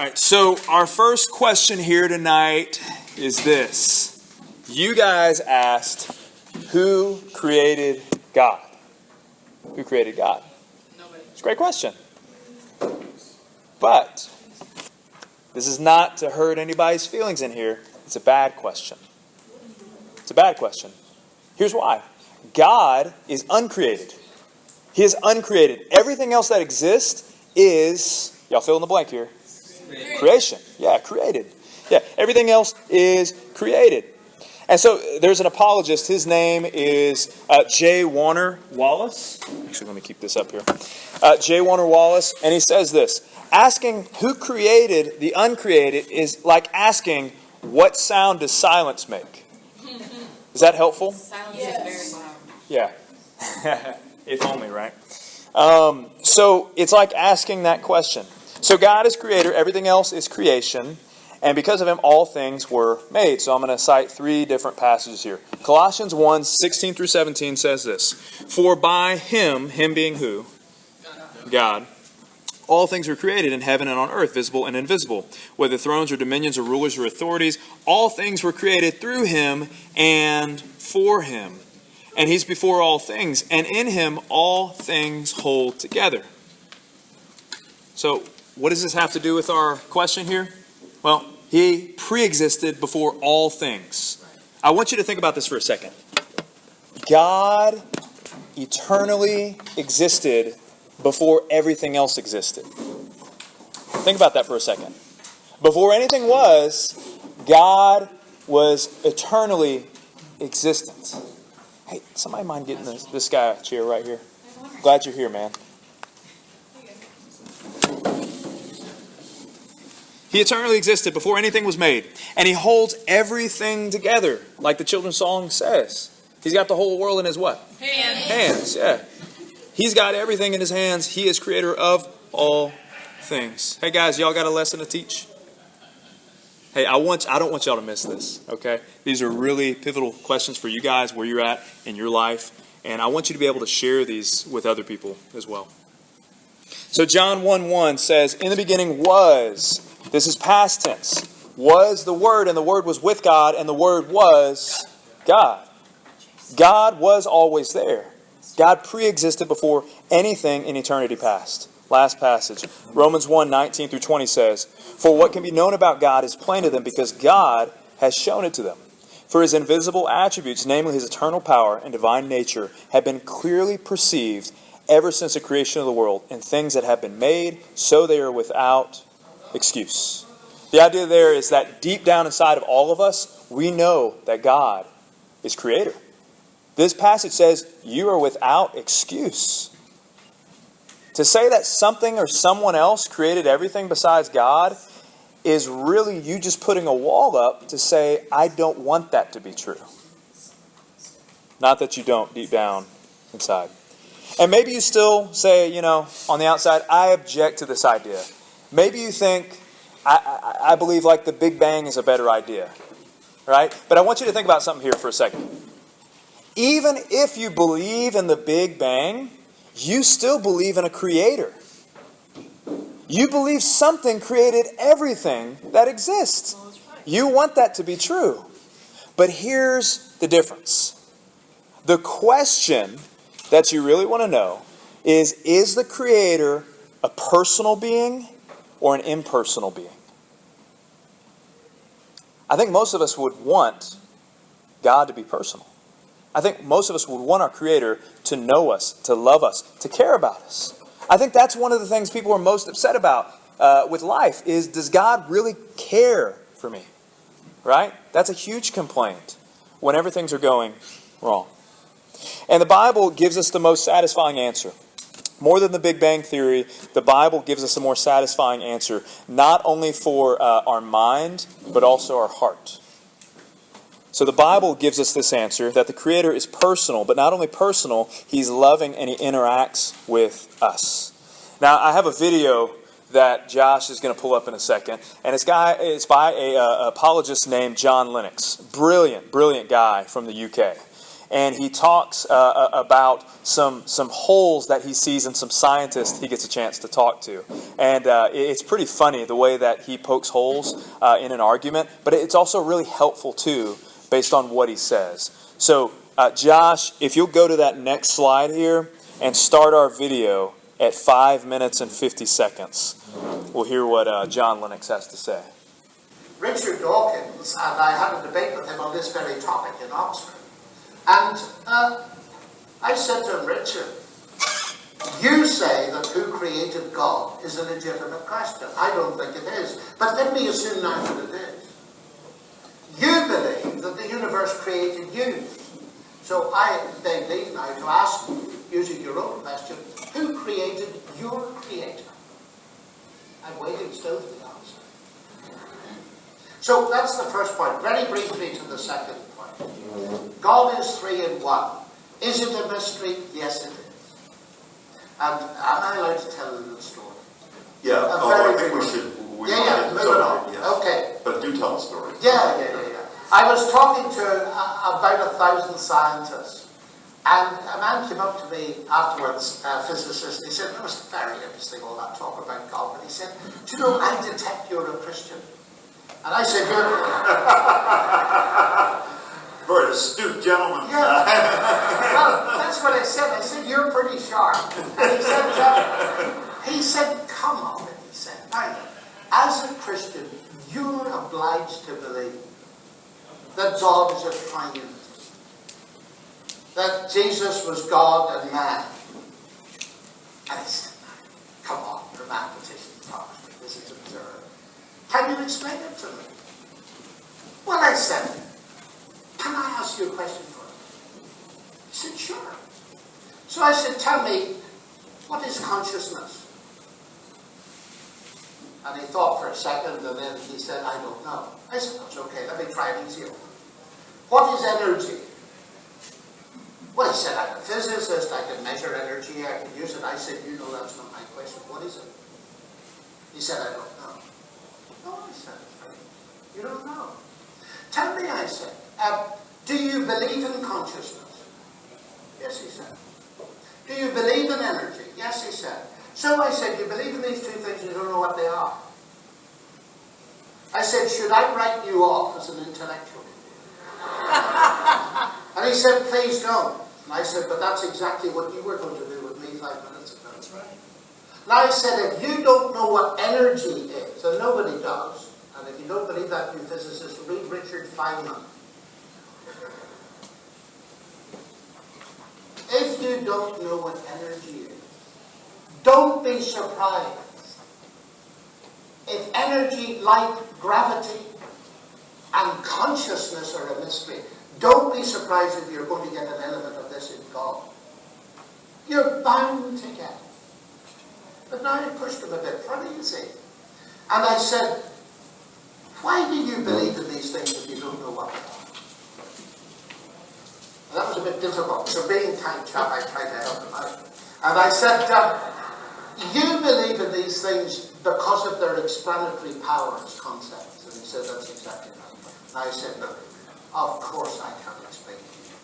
right, so our first question here tonight is this. You guys asked, who created God? Who created God? Nobody. It's a great question. But this is not to hurt anybody's feelings in here. It's a bad question. It's a bad question. Here's why. God is uncreated. He is uncreated. Everything else that exists is, y'all fill in the blank here, creation. Yeah, created. Yeah, everything else is created. And so there's an apologist. His name is J. Warner Wallace. Actually, let me keep this up here. J. Warner Wallace, and he says this. Asking who created the uncreated is like asking, what sound does silence make? Is that helpful? Silence is very loud. Yeah. If only, right? So it's like asking that question. So God is creator. Everything else is creation. And because of him, all things were made. So I'm going to cite 3 different passages here. Colossians 1, 16 through 17 says this. For by him being who? God. All things were created in heaven and on earth, visible and invisible. Whether thrones or dominions or rulers or authorities, all things were created through him and for him. And he's before all things. And in him all things hold together. So what does this have to do with our question here? Well, he pre-existed before all things. I want you to think about this for a second. God eternally existed before everything else existed. Think about that for a second. Before anything was, God was eternally existent. Hey, somebody mind getting this guy a chair right here? Glad you're here, man. He eternally existed before anything was made. And he holds everything together, like the children's song says. He's got the whole world in his what? Hands, yeah. He's got everything in his hands. He is creator of all things. Hey guys, y'all got a lesson to teach? Hey, I don't want y'all to miss this, okay? These are really pivotal questions for you guys, where you're at in your life. And I want you to be able to share these with other people as well. So John 1:1 says, in the beginning was, this is past tense, was the Word, and the Word was with God, and the Word was God. God was always there. God pre-existed before anything in eternity past. Last passage, Romans 1, 19 through 20 says, for what can be known about God is plain to them because God has shown it to them. For his invisible attributes, namely his eternal power and divine nature, have been clearly perceived ever since the creation of the world, and things that have been made, so they are without excuse. The idea there is that deep down inside of all of us, we know that God is creator. This passage says you are without excuse. To say that something or someone else created everything besides God is really you just putting a wall up to say, I don't want that to be true. Not that you don't deep down inside. And maybe you still say, on the outside, I object to this idea. Maybe you think, I believe like the Big Bang is a better idea. Right? But I want you to think about something here for a second. Even if you believe in the Big Bang, you still believe in a creator. You believe something created everything that exists. You want that to be true. But here's the difference. The question that you really want to know is the creator a personal being or an impersonal being? I think most of us would want God to be personal. I think most of us would want our creator to know us, to love us, to care about us. I think that's one of the things people are most upset about with life is, does God really care for me? Right? That's a huge complaint whenever things are going wrong. And the Bible gives us the most satisfying answer. More than the Big Bang Theory, the Bible gives us a more satisfying answer, not only for our mind, but also our heart. So the Bible gives us this answer, that the Creator is personal, but not only personal, He's loving and He interacts with us. Now, I have a video that Josh is going to pull up in a second, and it's by an apologist named John Lennox. Brilliant guy from the UK. And he talks about some holes that he sees in some scientists he gets a chance to talk to. And it's pretty funny the way that he pokes holes in an argument, but it's also really helpful too, based on what he says. So, Josh, if you'll go to that next slide here and start our video at 5 minutes and 50 seconds. We'll hear what John Lennox has to say. Richard Dawkins, and I had a debate with him on this very topic in Oxford. And I said to him, Richard, you say that who created God is a legitimate question. I don't think it is. But let me assume now that it is. You believe that the universe created you. So I beg leave now to ask you, using your own question, who created your creator? I'm waiting still for the answer. So that's the first point. Very briefly to the second point. God is 3 in 1. Is it a mystery? Yes, it is. And am I allowed to tell a little story? Yeah, I think we should. Move it on. Yeah. Okay. But do tell the story. Yeah. I was talking to about 1,000 scientists, and a man came up to me afterwards, a physicist, and he said, it was very interesting, all that talk about God, but he said, do you know, I detect you're a Christian. And I said, you're... Very astute gentleman. Yeah. Well, that's what I said. I said, you're pretty sharp. And he said, come on, he said, now, as a Christian, you're obliged to believe that God is a triune, that Jesus was God and man. And he said, come on, you're a mathematician, this is absurd. Can you explain it to me? Well, I said, can I ask you a question first? He said, sure. So I said, tell me, what is consciousness? And he thought for a second, and then he said, I don't know. I said, that's okay, let me try an easier one. What is energy? Well, he said, I'm a physicist, I can measure energy, I can use it. I said, you know, that's not my question. What is it? He said, I don't know. No, I said, you don't know. Tell me, I said, do you believe in consciousness? Yes, he said. Do you believe in energy? Yes, he said. So I said, you believe in these two things, you don't know what they are. I said, should I write you off as an intellectual? And he said, please don't. And I said, but that's exactly what you were going to do with me 5 minutes ago. That's right. Now I said, if you don't know what energy is, and nobody does, and if you don't believe that, you physicists, read Richard Feynman. If you don't know what energy is, don't be surprised if energy, light, gravity, and consciousness are a mystery. Don't be surprised if you're going to get an element of this in God. You're bound to get it. But now I pushed him a bit further, you see. And I said, why do you believe in these things if you don't know what they are? And that was a bit difficult. So being kind chap, I tried to help him out. And I said, you believe in these things because of their explanatory powers concepts. And he said, that's exactly right. And I said, look, of course I can't explain to you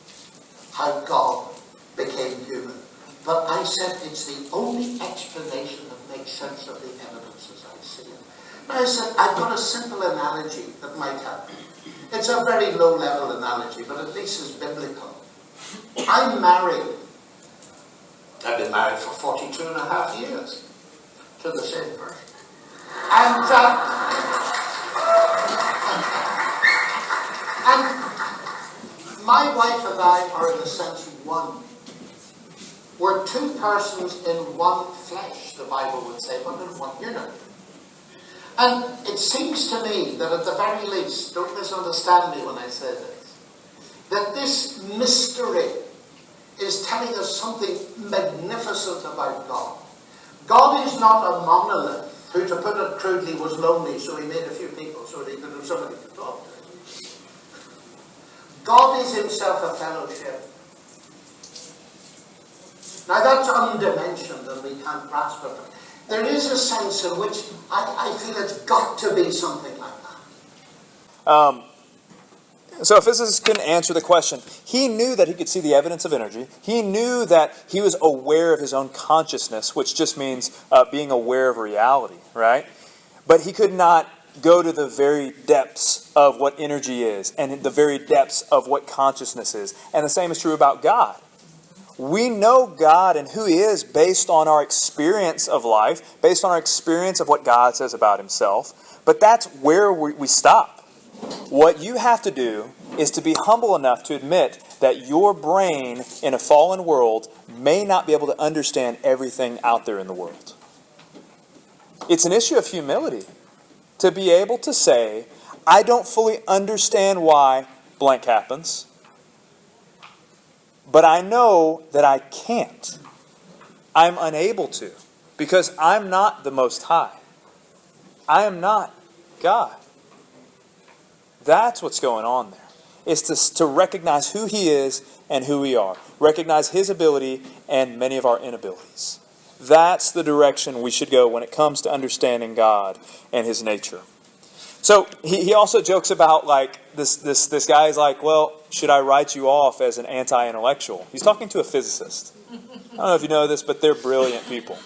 how God became human. But I said, it's the only explanation that makes sense of the evidence as I see it. And I said, I've got a simple analogy that might help. It's a very low-level analogy, but at least it's biblical. I'm married. I've been married for 42 and a half years to the same person. And my wife and I are in a sense one. We're two persons in one flesh, the Bible would say, but in one unit. And it seems to me that at the very least, don't misunderstand me when I say this, that this mystery is telling us something magnificent about God. God is not a monolith who, to put it crudely, was lonely, so he made a few people so that he could have somebody to talk to. God is himself a fellowship. Now that's undimensioned and we can't grasp it. There is a sense in which I feel it's got to be something like that. So a physicist couldn't answer the question. He knew that he could see the evidence of energy. He knew that he was aware of his own consciousness, which just means being aware of reality, right? But he could not go to the very depths of what energy is and the very depths of what consciousness is. And the same is true about God. We know God and who He is based on our experience of life, based on our experience of what God says about Himself. But that's where we stop. What you have to do is to be humble enough to admit that your brain in a fallen world may not be able to understand everything out there in the world. It's an issue of humility to be able to say, I don't fully understand why blank happens, but I know that I can't. I'm unable to, because I'm not the Most High. I am not God. That's what's going on there. It's to recognize who He is and who we are. Recognize His ability and many of our inabilities. That's the direction we should go when it comes to understanding God and His nature. So he also jokes about like this guy is like, well, should I write you off as an anti-intellectual? He's talking to a physicist. I don't know if you know this, but they're brilliant people.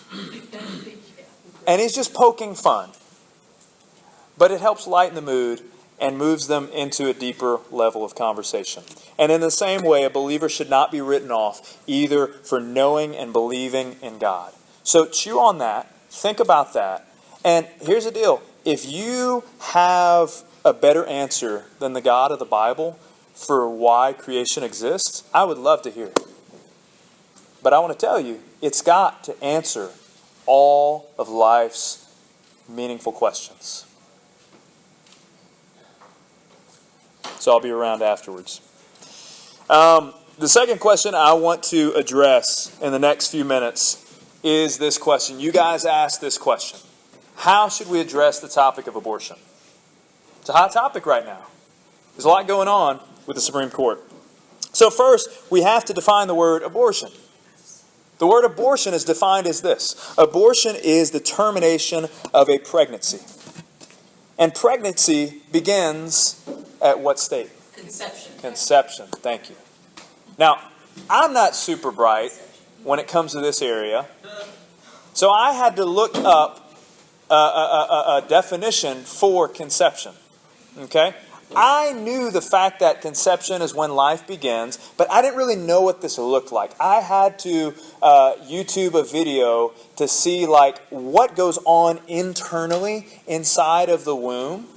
And he's just poking fun. But it helps lighten the mood and moves them into a deeper level of conversation. And in the same way, a believer should not be written off either for knowing and believing in God. So chew on that, think about that, and here's the deal. If you have a better answer than the God of the Bible for why creation exists, I would love to hear it. But I want to tell you, it's got to answer all of life's meaningful questions. So I'll be around afterwards. The second question I want to address in the next few minutes is this question. You guys asked this question. How should we address the topic of abortion? It's a hot topic right now. There's a lot going on with the Supreme Court. So first, we have to define the word abortion. The word abortion is defined as this. Abortion is the termination of a pregnancy. And pregnancy begins at what state? Conception. Conception. Thank you. Now, I'm not super bright when it comes to this area. So I had to look up a definition for conception. Okay? I knew the fact that conception is when life begins, but I didn't really know what this looked like. I had to YouTube a video to see like what goes on internally inside of the womb.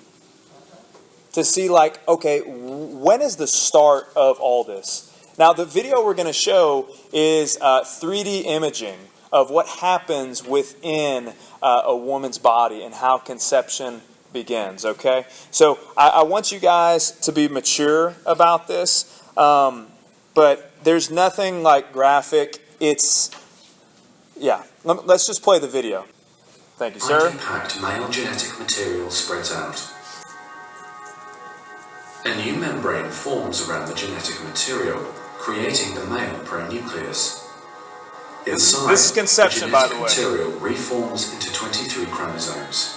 To see like, okay, when is the start of all this? Now the video we're going to show is 3D imaging of what happens within a woman's body and how conception begins, okay? So I want you guys to be mature about this, but there's nothing like graphic. Let's just play the video. Thank you, sir. Unpacked male genetic material spreads out. A new membrane forms around the genetic material, creating the male pronucleus. Inside, this is conception, by the way. The genetic material reforms into 23 chromosomes.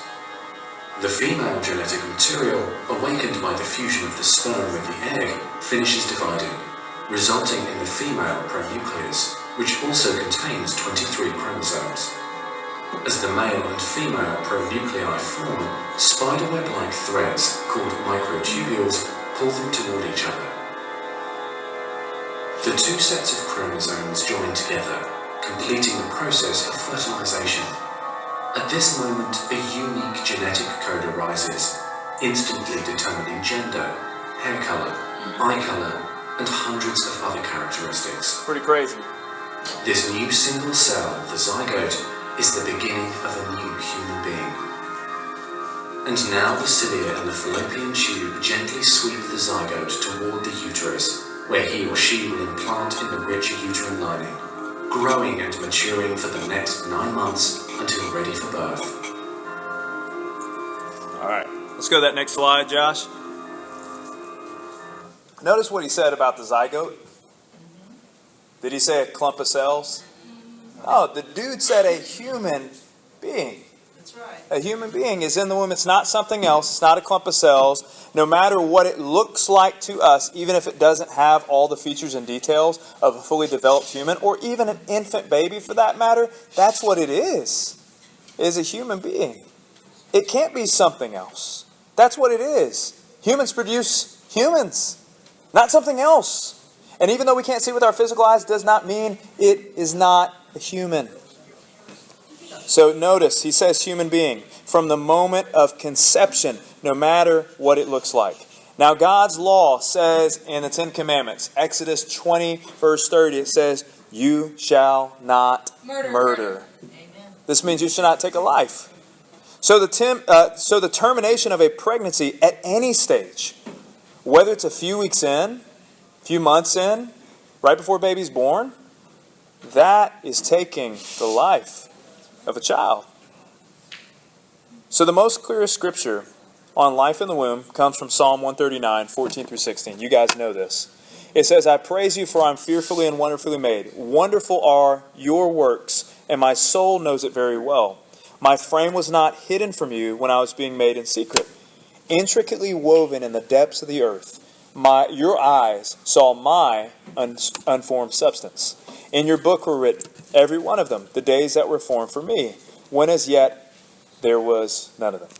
The female genetic material, awakened by the fusion of the sperm with the egg, finishes dividing, resulting in the female pronucleus, which also contains 23 chromosomes. As the male and female pronuclei form, spiderweb-like threads, called microtubules, pull them toward each other. The two sets of chromosomes join together, completing the process of fertilization. At this moment, a unique genetic code arises, instantly determining gender, hair color, eye color, and hundreds of other characteristics. Pretty crazy. This new single cell, the zygote, is the beginning of a new human being. And now the cilia and the fallopian tube gently sweep the zygote toward the uterus, where he or she will implant in the rich uterine lining, growing and maturing for the next 9 months until ready for birth. All right, let's go to that next slide, Josh. Notice what he said about the zygote. Did he say a clump of cells? Oh, the dude said a human being. That's right. a human being is in the womb. It's not something else. It's not a clump of cells. No matter what it looks like to us, even if it doesn't have all the features and details of a fully developed human, or even an infant baby for that matter, that's what it is a human being. It can't be something else. That's what it is. Humans produce humans, not something else. And even though we can't see with our physical eyes, does not mean it is not a human. So notice, he says human being from the moment of conception, no matter what it looks like. Now God's law says in the Ten Commandments, Exodus 20 verse 30, it says, you shall not murder. This means you shall not take a life. So the termination of a pregnancy at any stage, whether it's a few weeks in, a few months in, right before baby's born, that is taking the life of a child. So the most clearest scripture on life in the womb comes from Psalm 139, 14 through 16. You guys know this. It says, I praise you, for I am fearfully and wonderfully made. Wonderful are your works, and my soul knows it very well. My frame was not hidden from you when I was being made in secret, intricately woven in the depths of the earth. Your eyes saw my unformed substance. In your book were written, every one of them, the days that were formed for me, when as yet there was none of them.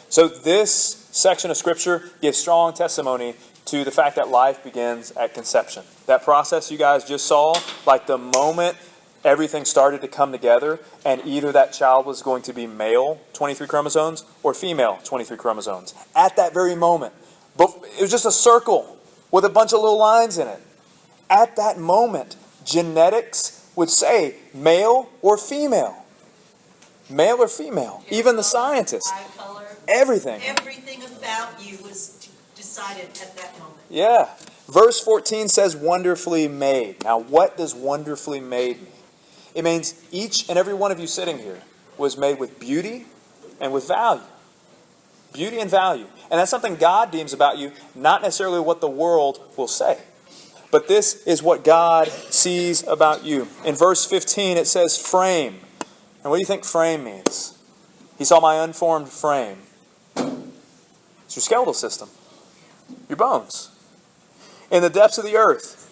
So this section of Scripture gives strong testimony to the fact that life begins at conception. That process you guys just saw, like the moment everything started to come together, and either that child was going to be male, 23 chromosomes, or female, 23 chromosomes. At that very moment. But it was just a circle with a bunch of little lines in it. At that moment, genetics would say male or female. Male or female. Even the scientists. Eye color. Everything. Everything about you was decided at that moment. Yeah. Verse 14 says wonderfully made. Now what does wonderfully made mean? It means each and every one of you sitting here was made with beauty and with value. Beauty and value. And that's something God deems about you, not necessarily what the world will say. But this is what God sees about you. In verse 15 it says frame. And what do you think frame means? He saw my unformed frame. It's your skeletal system. Your bones. In the depths of the earth.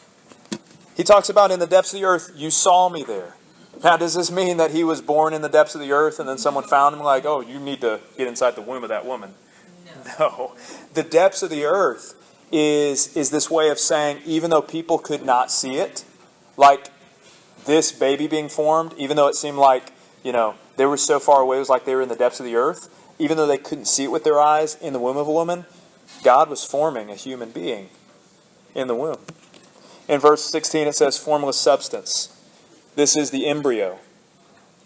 He talks about in the depths of the earth, you saw me there. Now, does this mean that he was born in the depths of the earth and then someone found him like, oh, you need to get inside the womb of that woman? No. The depths of the earth is this way of saying, even though people could not see it, like this baby being formed, even though it seemed like, they were so far away, it was like they were in the depths of the earth, even though they couldn't see it with their eyes in the womb of a woman, God was forming a human being in the womb. In verse 16 it says formless substance. This is the embryo,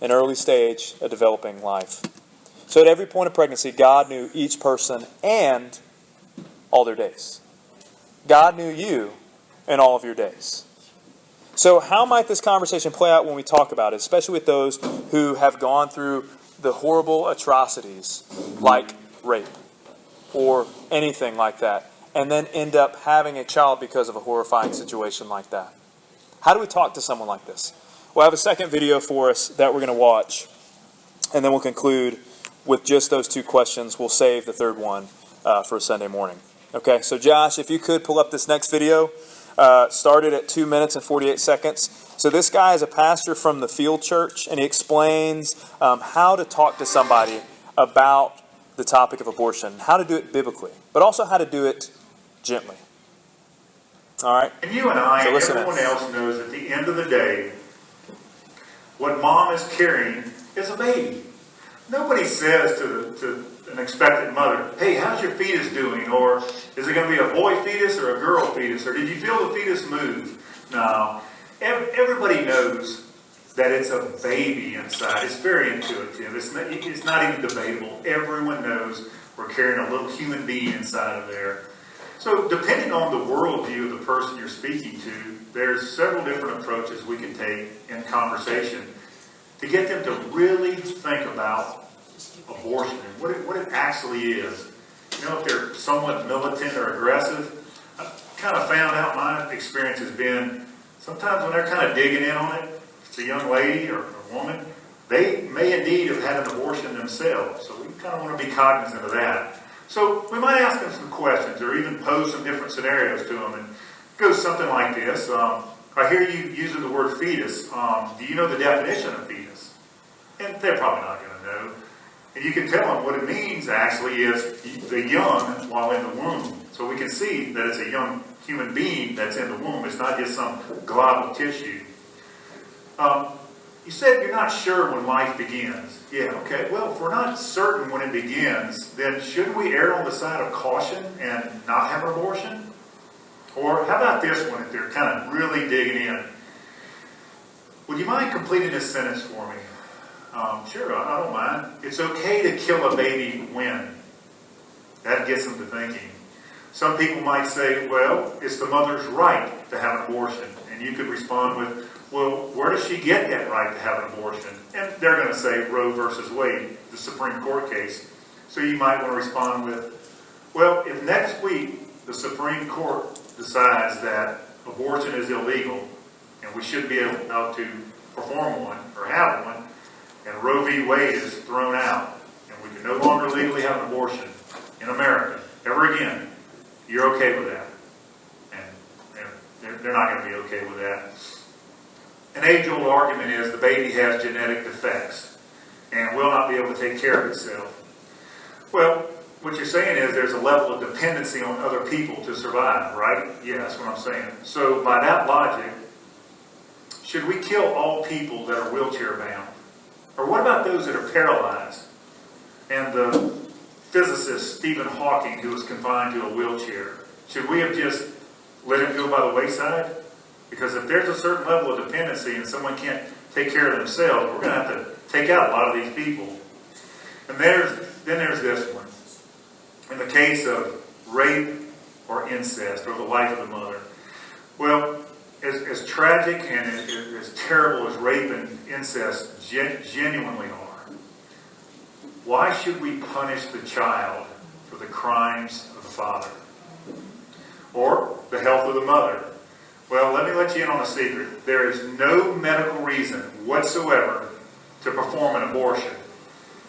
an early stage of developing life. So at every point of pregnancy, God knew each person and all their days. God knew you and all of your days. So how might this conversation play out when we talk about it, especially with those who have gone through the horrible atrocities like rape or anything like that, and then end up having a child because of a horrifying situation like that? How do we talk to someone like this? We'll have a second video for us that we're going to watch, and then we'll conclude with just those two questions. We'll save the third one for a Sunday morning. Okay, so Josh, if you could pull up this next video, started at 2 minutes and 48 seconds. So this guy is a pastor from the Field Church, and he explains how to talk to somebody about the topic of abortion, how to do it biblically, but also how to do it gently. All right? And you and I So and listen everyone in. else knows at the end of the day, what mom is carrying is a baby. Nobody says to an expectant mother, hey, how's your fetus doing? Or is it going to be a boy fetus or a girl fetus? Or did you feel the fetus move? No. Everybody knows that it's a baby inside. It's very intuitive. It's not even debatable. Everyone knows we're carrying a little human being inside of there. So depending on the worldview of the person you're speaking to, there's several different approaches we can take in conversation to get them to really think about abortion and what it actually is. If they're somewhat militant or aggressive, I've kind of found out my experience has been sometimes when they're kind of digging in on it, if it's a young lady or a woman, they may indeed have had an abortion themselves. So we kind of want to be cognizant of that. So we might ask them some questions or even pose some different scenarios to them. And it goes something like this. I hear you using the word fetus. Do you know the definition of fetus? And they're probably not going to know. And you can tell them what it means actually is the young while in the womb. So we can see that it's a young human being that's in the womb. It's not just some glob of tissue. You said you're not sure when life begins. Yeah, okay. Well, if we're not certain when it begins, then shouldn't we err on the side of caution and not have an abortion? Or how about this one if they're kind of really digging in? Would you mind completing this sentence for me? Sure, I don't mind. It's okay to kill a baby when? That gets them to thinking. Some people might say, well, it's the mother's right to have an abortion. And you could respond with, well, where does she get that right to have an abortion? And they're going to say Roe versus Wade, the Supreme Court case. So you might want to respond with, well, if next week the Supreme Court decides that abortion is illegal and we shouldn't be able to perform one or have one, and Roe v. Wade is thrown out, and we can no longer legally have an abortion in America ever again, you're okay with that. And they're not going to be okay with that. An age-old argument is the baby has genetic defects and will not be able to take care of itself. Well, what you're saying is there's a level of dependency on other people to survive, right? Yeah, that's what I'm saying. So by that logic, should we kill all people that are wheelchair-bound? Or what about those that are paralyzed? And the physicist Stephen Hawking, who was confined to a wheelchair, should we have just let him go by the wayside? Because if there's a certain level of dependency and someone can't take care of themselves, we're going to have to take out a lot of these people. And then there's this one. In the case of rape or incest or the life of the mother. Well, as tragic and as terrible as rape and incest genuinely are, why should we punish the child for the crimes of the father? Or the health of the mother? Well, let me let you in on a secret. There is no medical reason whatsoever to perform an abortion.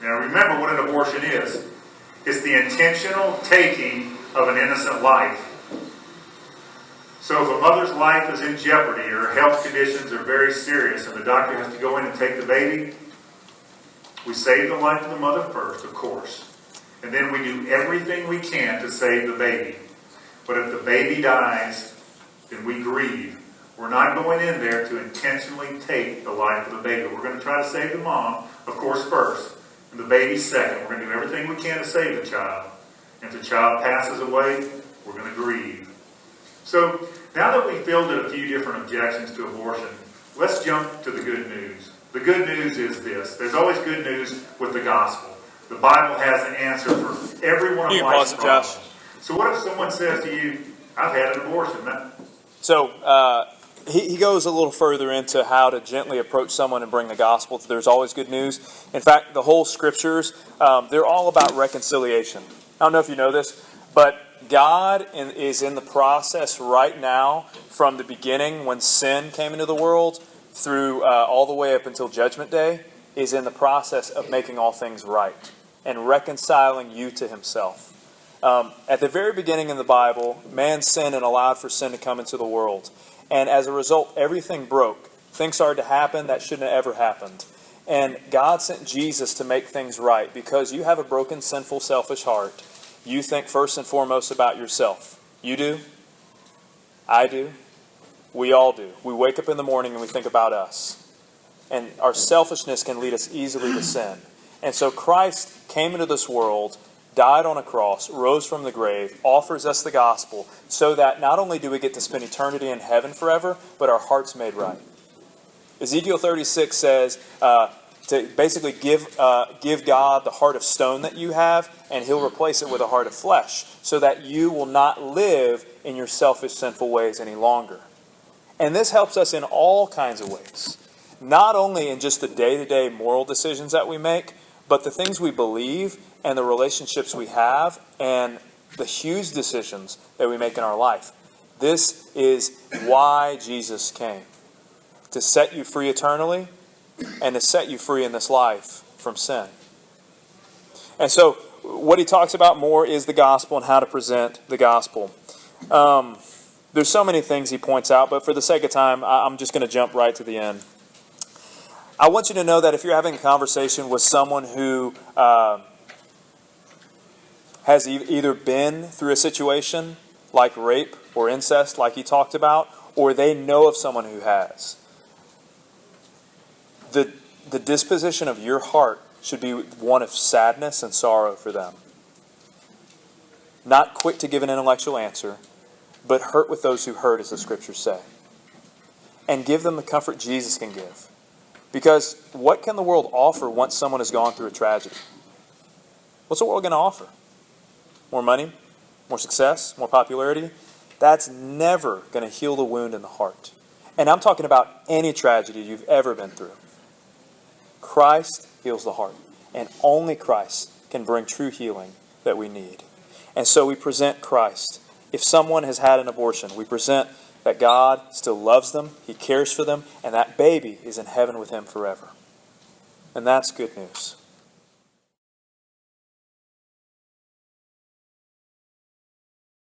Now remember what an abortion is. It's the intentional taking of an innocent life. So if a mother's life is in jeopardy or her health conditions are very serious and the doctor has to go in and take the baby, we save the life of the mother first, of course. And then we do everything we can to save the baby. But if the baby dies, then we grieve. We're not going in there to intentionally take the life of the baby. We're going to try to save the mom, of course, first. And the baby second. We're going to do everything we can to save the child. And if the child passes away, we're going to grieve. So, now that we've fielded a few different objections to abortion, let's jump to the good news. The good news is this. There's always good news with the gospel. The Bible has an answer for every one of life's problems. So what if someone says to you, I've had an abortion? So, he goes a little further into how to gently approach someone and bring the gospel. There's always good news. In fact, the whole scriptures, they're all about reconciliation. I don't know if you know this, but God is in the process right now from the beginning when sin came into the world through all the way up until Judgment Day, is in the process of making all things right and reconciling you to himself. At the very beginning in the Bible, man sinned and allowed for sin to come into the world. And as a result, everything broke. Things started to happen that shouldn't have ever happened. And God sent Jesus to make things right because you have a broken, sinful, selfish heart. You think first and foremost about yourself. You do. I do. We all do. We wake up in the morning and we think about us. And our selfishness can lead us easily to sin. And so Christ came into this world, died on a cross, rose from the grave, offers us the gospel so that not only do we get to spend eternity in heaven forever, but our heart's made right. Ezekiel 36 says to basically give God the heart of stone that you have, and he'll replace it with a heart of flesh so that you will not live in your selfish, sinful ways any longer. And this helps us in all kinds of ways. Not only in just the day-to-day moral decisions that we make, but the things we believe and the relationships we have and the huge decisions that we make in our life. This is why Jesus came. To set you free eternally and to set you free in this life from sin. And so what he talks about more is the gospel and how to present the gospel. There's so many things he points out, but for the sake of time, I'm just going to jump right to the end. I want you to know that if you're having a conversation with someone who has either been through a situation like rape or incest, like he talked about, or they know of someone who has, the disposition of your heart should be one of sadness and sorrow for them. Not quick to give an intellectual answer, but hurt with those who hurt, as the scriptures say. And give them the comfort Jesus can give. Because what can the world offer once someone has gone through a tragedy? What's the world going to offer? More money? More success? More popularity? That's never going to heal the wound in the heart. And I'm talking about any tragedy you've ever been through. Christ heals the heart. And only Christ can bring true healing that we need. And so we present Christ. If someone has had an abortion, we present that God still loves them, He cares for them, and that baby is in heaven with Him forever. And that's good news.